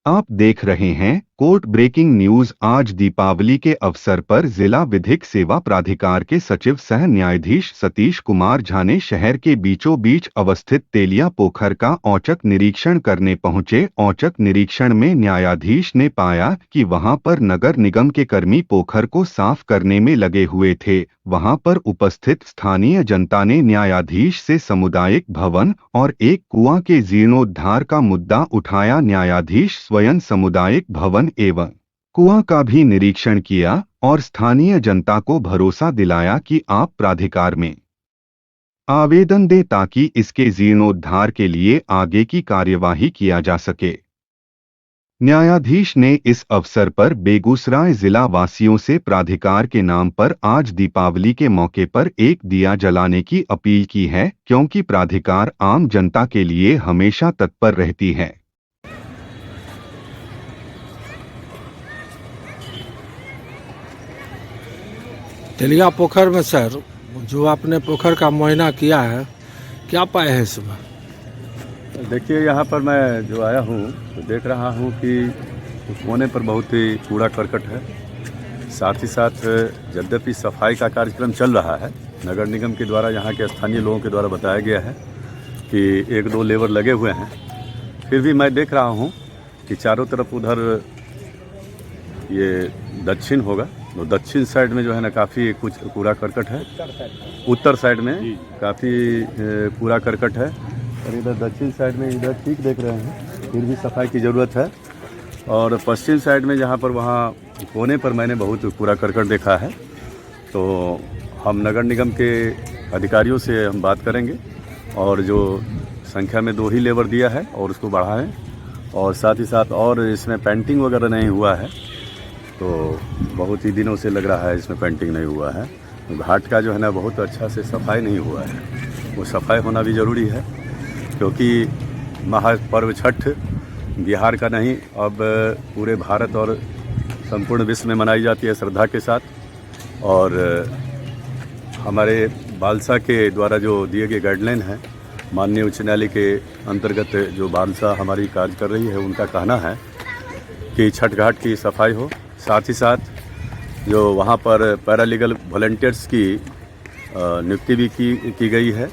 आप देख रहे हैं कोर्ट ब्रेकिंग न्यूज। आज दीपावली के अवसर पर जिला विधिक सेवा प्राधिकार के सचिव सह न्यायाधीश सतीश कुमार झा ने शहर के बीचों बीच अवस्थित तेलिया पोखर का औचक निरीक्षण करने पहुंचे। औचक निरीक्षण में न्यायाधीश ने पाया कि वहां पर नगर निगम के कर्मी पोखर को साफ करने में लगे हुए थे। वहां पर उपस्थित स्थानीय जनता ने न्यायाधीश से सामुदायिक भवन और एक कुआं के जीर्णोद्धार का मुद्दा उठाया। न्यायाधीश स्वयं सामुदायिक भवन एवं कुआं का भी निरीक्षण किया और स्थानीय जनता को भरोसा दिलाया कि आप प्राधिकार में आवेदन दें ताकि इसके जीर्णोद्धार के लिए आगे की कार्यवाही किया जा सके। न्यायाधीश ने इस अवसर पर बेगूसराय जिला वासियों से प्राधिकार के नाम पर आज दीपावली के मौके पर एक दिया जलाने की अपील की है, क्योंकि प्राधिकार आम जनता के लिए हमेशा तत्पर रहती है। तेलिया पोखर में सर, जो आपने पोखर का मुआयना किया है, क्या पाए हैं इसमें? देखिए, यहाँ पर मैं जो आया हूँ तो देख रहा हूँ कि उस कोने पर बहुत ही कूड़ा करकट है। साथ ही साथ यद्यपि सफाई का कार्यक्रम चल रहा है, नगर निगम के द्वारा, यहाँ के स्थानीय लोगों के द्वारा बताया गया है कि 1-2 लेबर लगे हुए हैं, फिर भी मैं देख रहा हूँ कि चारों तरफ उधर ये दक्षिण होगा तो दक्षिण साइड में जो है ना काफ़ी कुछ कूड़ा करकट है, उत्तर साइड में काफ़ी कूड़ा करकट है, और इधर दक्षिण साइड में इधर ठीक देख रहे हैं, फिर भी सफाई की ज़रूरत है। और पश्चिम साइड में जहाँ पर वहाँ कोने पर मैंने बहुत कूड़ा करकट देखा है, तो हम नगर निगम के अधिकारियों से हम बात करेंगे और जो संख्या में 2 ही लेबर दिया है और उसको बढ़ाएं, और साथ ही साथ और इसमें पेंटिंग वगैरह नहीं हुआ है, तो बहुत ही दिनों से लग रहा है इसमें पेंटिंग नहीं हुआ है। तो घाट का जो है ना बहुत अच्छा से सफाई नहीं हुआ है, वो सफाई होना भी ज़रूरी है, क्योंकि महापर्व छठ बिहार का नहीं, अब पूरे भारत और संपूर्ण विश्व में मनाई जाती है श्रद्धा के साथ। और हमारे बालसा के द्वारा जो दिए गए गाइडलाइन हैं, माननीय उच्च न्यायालय के अंतर्गत जो बालसा हमारी कार्य कर रही है, उनका कहना है कि छठ घाट की सफाई हो। साथ ही साथ जो वहाँ पर पैरालीगल वॉलंटियर्स की नियुक्ति भी की गई है,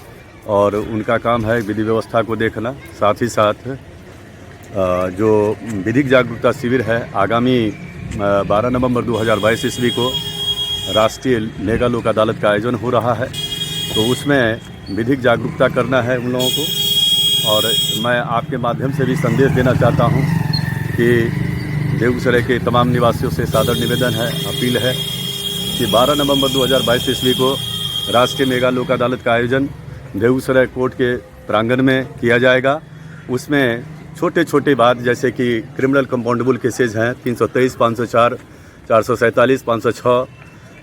और उनका काम है विधि व्यवस्था को देखना। साथ ही साथ जो विधिक जागरूकता शिविर है, आगामी 12 नवंबर 2022 ईस्वी को राष्ट्रीय मेगा लोक अदालत का आयोजन हो रहा है, तो उसमें विधिक जागरूकता करना है उन लोगों को। और मैं आपके माध्यम से भी संदेश देना चाहता हूँ कि बेगूसराय के तमाम निवासियों से सादर निवेदन है, अपील है कि 12 नवंबर 2022 ईस्वी को राष्ट्रीय मेगा लोक अदालत का आयोजन बेगूसराय कोर्ट के प्रांगण में किया जाएगा। उसमें छोटे छोटे बात जैसे कि क्रिमिनल कंपाउंडेबल केसेज हैं 323, 504, 447, 506,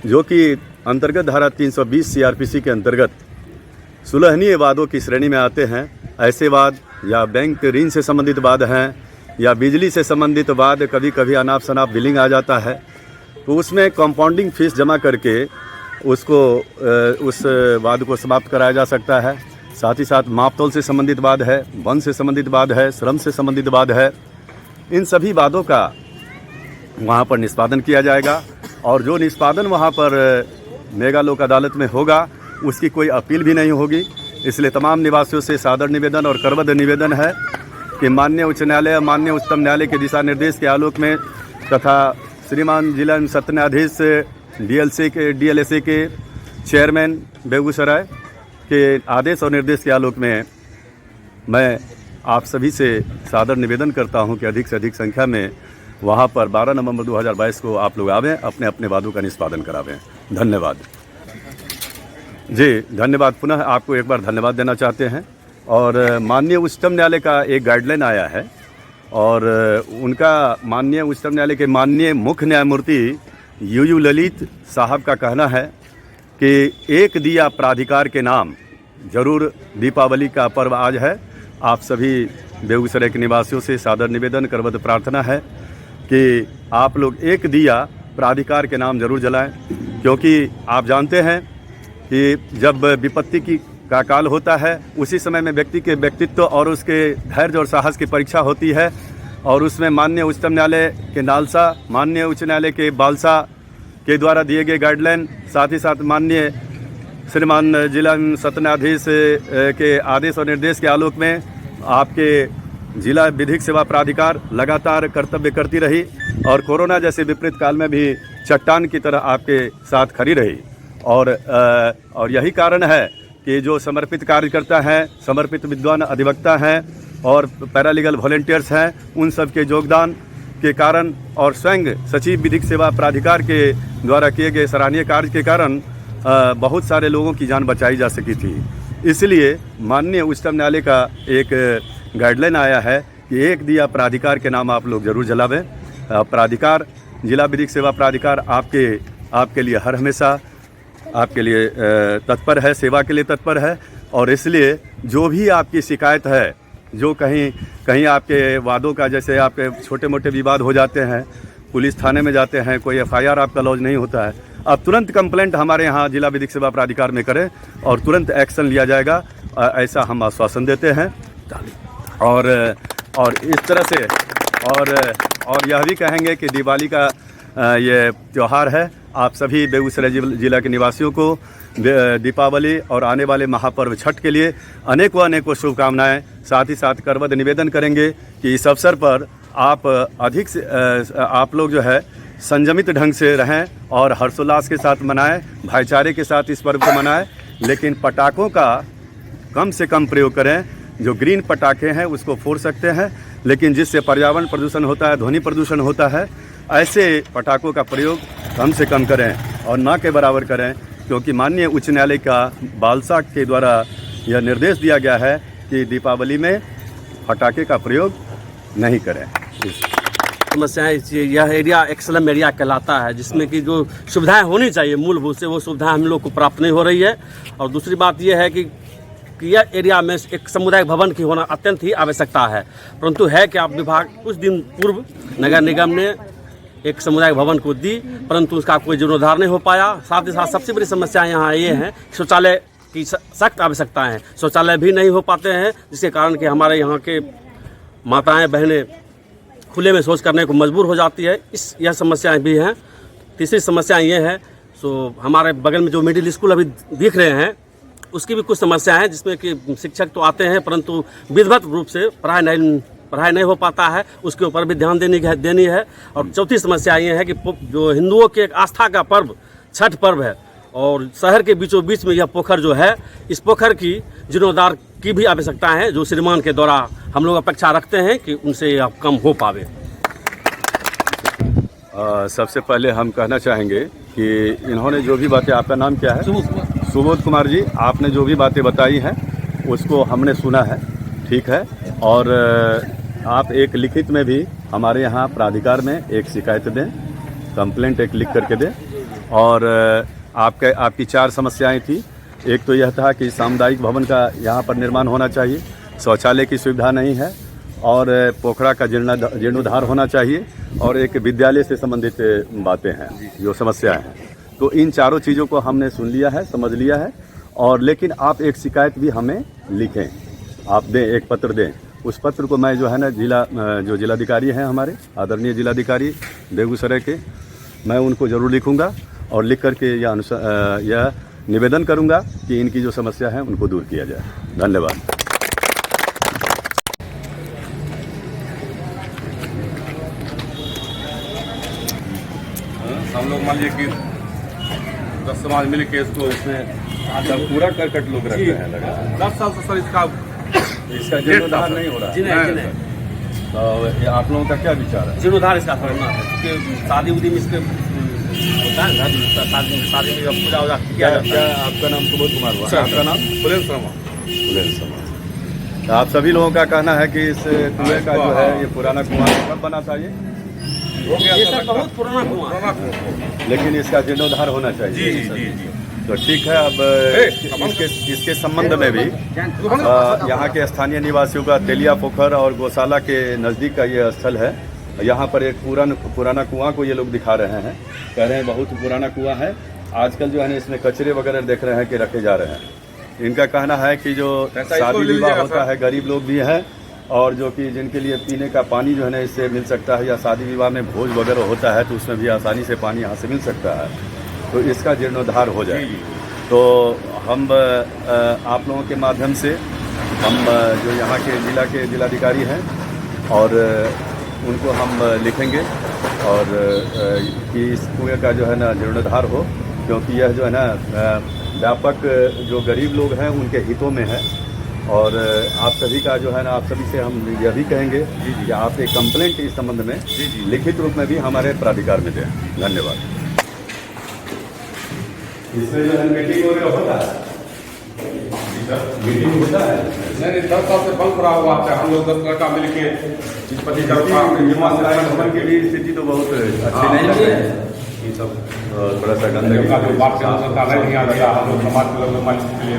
जो कि अंतर्गत धारा 320 CRPC के अंतर्गत सुलहनीय वादों की श्रेणी में आते हैं। ऐसे वाद या बैंक ऋण से संबंधित वाद हैं या बिजली से संबंधित वाद, कभी कभी अनाप शनाप बिलिंग आ जाता है, तो उसमें कंपाउंडिंग फीस जमा करके उसको उस वाद को समाप्त कराया जा सकता है। साथ ही साथ मापतोल से संबंधित वाद है, वन से संबंधित वाद है, श्रम से संबंधित वाद है, इन सभी वादों का वहाँ पर निष्पादन किया जाएगा। और जो निष्पादन वहाँ पर मेगा लोक अदालत में होगा, उसकी कोई अपील भी नहीं होगी। इसलिए तमाम निवासियों से सादर निवेदन और करबद्ध निवेदन है कि माननीय उच्च न्यायालय, माननीय उच्चतम न्यायालय के दिशा निर्देश के आलोक में तथा श्रीमान जिला सत्र न्यायाधीश DLSA के चेयरमैन बेगूसराय के आदेश और निर्देश के आलोक में मैं आप सभी से सादर निवेदन करता हूं कि अधिक से अधिक संख्या में वहां पर 12 नवंबर 2022 को आप लोग आवें, अपने अपने वादों का निष्पादन करावें। धन्यवाद जी, धन्यवाद। पुनः आपको एक बार धन्यवाद देना चाहते हैं। और माननीय उच्चतम न्यायालय का एक गाइडलाइन आया है, और उनका माननीय उच्चतम न्यायालय के माननीय मुख्य न्यायमूर्ति UU ललित साहब का कहना है कि एक दिया प्राधिकार के नाम। जरूर दीपावली का पर्व आज है, आप सभी बेगूसराय के निवासियों से सादर निवेदन, करबद्ध प्रार्थना है कि आप लोग एक दिया प्राधिकार के नाम जरूर जलाएं, क्योंकि आप जानते हैं कि जब विपत्ति का काल होता है, उसी समय में व्यक्ति के व्यक्तित्व और उसके धैर्य और साहस की परीक्षा होती है। और उसमें माननीय उच्चतम न्यायालय के नालसा, माननीय उच्च न्यायालय के बालसा के द्वारा दिए गए गाइडलाइन, साथ ही साथ माननीय श्रीमान जिला सत्र न्यायाधीश के आदेश और निर्देश के आलोक में आपके जिला विधिक सेवा प्राधिकार लगातार कर्तव्य करती रही और कोरोना जैसे विपरीत काल में भी चट्टान की तरह आपके साथ खड़ी रही। और यही कारण है कि जो समर्पित कार्यकर्ता हैं, समर्पित विद्वान अधिवक्ता हैं और पैरालीगल वॉलंटियर्स हैं, उन सब के योगदान के कारण और स्वयं सचिव विधिक सेवा प्राधिकार के द्वारा किए गए सराहनीय कार्य के कारण बहुत सारे लोगों की जान बचाई जा सकी थी। इसलिए माननीय उच्चतम न्यायालय का एक गाइडलाइन आया है कि एक दिया प्राधिकार के नाम आप लोग जरूर जलावें। प्राधिकार, जिला विधिक सेवा प्राधिकार आपके लिए हर हमेशा आपके लिए तत्पर है, सेवा के लिए तत्पर है। और इसलिए जो भी आपकी शिकायत है, जो कहीं आपके वादों का, जैसे आपके छोटे मोटे विवाद हो जाते हैं, पुलिस थाने में जाते हैं, कोई एफआईआर आपका लॉन्च नहीं होता है, आप तुरंत कंप्लेंट हमारे यहाँ जिला विधिक सेवा प्राधिकार में करें और तुरंत एक्शन लिया जाएगा, ऐसा हम आश्वासन देते हैं। और इस तरह से और यह भी कहेंगे कि दिवाली का ये त्यौहार है। आप सभी बेगूसराय जिला के निवासियों को दीपावली और आने वाले महापर्व छठ के लिए अनेकों शुभकामनाएं। साथ ही साथ करबद्ध निवेदन करेंगे कि इस अवसर पर आप अधिक से आप लोग जो है संयमित ढंग से रहें और हर्षोल्लास के साथ मनाएं, भाईचारे के साथ इस पर्व को मनाएं, लेकिन पटाखों का कम से कम प्रयोग करें। जो ग्रीन पटाखे हैं उसको फोड़ सकते हैं, लेकिन जिससे पर्यावरण प्रदूषण होता है, ध्वनि प्रदूषण होता है, ऐसे पटाखों का प्रयोग कम से कम करें और ना के बराबर करें, क्योंकि माननीय उच्च न्यायालय का बालसा के द्वारा यह निर्देश दिया गया है कि दीपावली में पटाखे का प्रयोग नहीं करें। समस्याएं, यह एरिया एक्सलम एरिया कहलाता है, जिसमें कि जो सुविधाएं होनी चाहिए मूलभूत से, वो सुविधाएं हम लोग को प्राप्त नहीं हो रही है। और दूसरी बात यह है कि यह एरिया में एक सामुदायिक भवन की होना अत्यंत ही आवश्यकता है, परंतु है कि आप विभाग कुछ दिन पूर्व नगर निगम ने एक सामुदायिक भवन को दी, परंतु उसका कोई जीर्णोद्धार नहीं हो पाया। साथ ही साथ सबसे बड़ी समस्या यहाँ ये है, शौचालय की सख्त आवश्यकताएं हैं, शौचालय भी नहीं हो पाते हैं, जिसके कारण कि हमारे यहाँ के माताएं बहनें खुले में शौच करने को मजबूर हो जाती है। यह समस्याएं भी हैं। तीसरी समस्या ये है, सो हमारे बगल में जो मिडिल स्कूल अभी दिख रहे हैं, उसकी भी कुछ समस्या है, जिसमें कि शिक्षक तो आते हैं परंतु विधिवत रूप से पढ़ाई नहीं हो पाता है, उसके ऊपर भी ध्यान देनी है। और चौथी समस्या ये है कि जो हिंदुओं के एक आस्था का पर्व छठ पर्व है और शहर के बीचों बीच में यह पोखर जो है, इस पोखर की जीर्णोद्धार की भी आवश्यकता है, जो श्रीमान के द्वारा हम लोग अपेक्षा रखते हैं कि उनसे यह कम हो पावे। सबसे पहले हम कहना चाहेंगे कि इन्होंने जो भी बातें, आपका नाम क्या है? सुबोध कुमार जी, आपने जो भी बातें बताई हैं उसको हमने सुना है, ठीक है। और आप एक लिखित में भी हमारे यहाँ प्राधिकार में एक शिकायत दें, कंप्लेंट एक लिख करके दें। और आपकी 4 समस्याएं थी। एक तो यह था कि सामुदायिक भवन का यहाँ पर निर्माण होना चाहिए, शौचालय की सुविधा नहीं है, और पोखरा का जीर्णोद्धार होना चाहिए, और एक विद्यालय से संबंधित बातें हैं जो समस्याएं हैं। तो इन चारों चीज़ों को हमने सुन लिया है, समझ लिया है। और लेकिन आप एक शिकायत भी हमें लिखें, आप दें, एक पत्र दें। उस पत्र को मैं जो है ना जो जिलाधिकारी हैं हमारे आदरणीय जिलाधिकारी बेगूसराय के, मैं उनको ज़रूर लिखूँगा और लिख करके यह निवेदन करूँगा कि इनकी जो समस्या है उनको दूर किया जाए। धन्यवाद। हम लोग मान लीजिए कि 10 समाज मिल के इसको इसमें पूरा करकट लोग रखते हैं लगा 10 साल से सर इसका जीर्णोद्धार नहीं हो रहा है। तो आप लोगों का क्या विचार है? जीर्णोद्धार इसका करना है, क्योंकि शादी उदी में इसके होता है, शादी में पूजा वूजा किया जाता है। आपका नाम सुबोध कुमार हुआ, आपका नाम पुलेन शर्मा। पुलेन शर्मा। तो आप सभी लोगों का कहना है कि इस कुएं का जो है ये पुराना कुआं कब बना था? ये सर बहुत पुराना कुआं, लेकिन इसका जीर्णोद्धार होना चाहिए। जी। तो ठीक है। अब इसके संबंध में भी यहाँ के स्थानीय निवासियों का तेलिया पोखर और गौशाला के नज़दीक का ये स्थल है। यहाँ पर एक पुराना कुआं को ये लोग दिखा रहे हैं, कह रहे हैं बहुत पुराना कुआं है। आजकल जो है ना इसमें कचरे वगैरह देख रहे हैं कि रखे जा रहे हैं। इनका कहना है कि जो शादी विवाह होता है, गरीब लोग भी हैं, और जो कि जिनके लिए पीने का पानी जो है ना इससे मिल सकता है, या शादी विवाह में भोज वगैरह होता है तो उसमें भी आसानी से पानी यहाँ से मिल सकता है, तो इसका जीर्णोद्धार हो जाए। तो हम आप लोगों के माध्यम से हम जो यहाँ के जिलाधिकारी हैं और उनको हम लिखेंगे और कि इस कुएँ का जो है ना जीर्णोद्धार हो, क्योंकि यह जो है ना व्यापक जो गरीब लोग हैं उनके हितों में है। और आप सभी का जो है ना, आप सभी से हम यह भी कहेंगे कि आप एक कंप्लेंट इस संबंध में लिखित रूप में भी हमारे प्राधिकार में दें। धन्यवाद। इसमें जो है मीटिंग वगैरह होता है, मीटिंग होता है नहीं 10 साल से बंद पड़ा हुआ है। हम लोग 10 लड़का मिल के भवन की भी स्थिति तो बहुत अच्छी नहीं लग रही है। ये सब थोड़ा सा गंदगी का जो बात करता नहीं ध्यान दिया, हम लोग समाज के लोग के लिए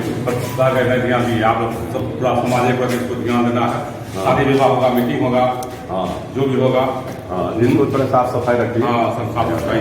नहीं ध्यान दिया। आप लोग सब पूरा समाज पर इसको ध्यान देना है। शादी विवाह होगा, मीटिंग होगा, हाँ जो भी होगा, हाँ, इनको थोड़ा साफ सफाई रखिए। हाँ सब साफ सफाई।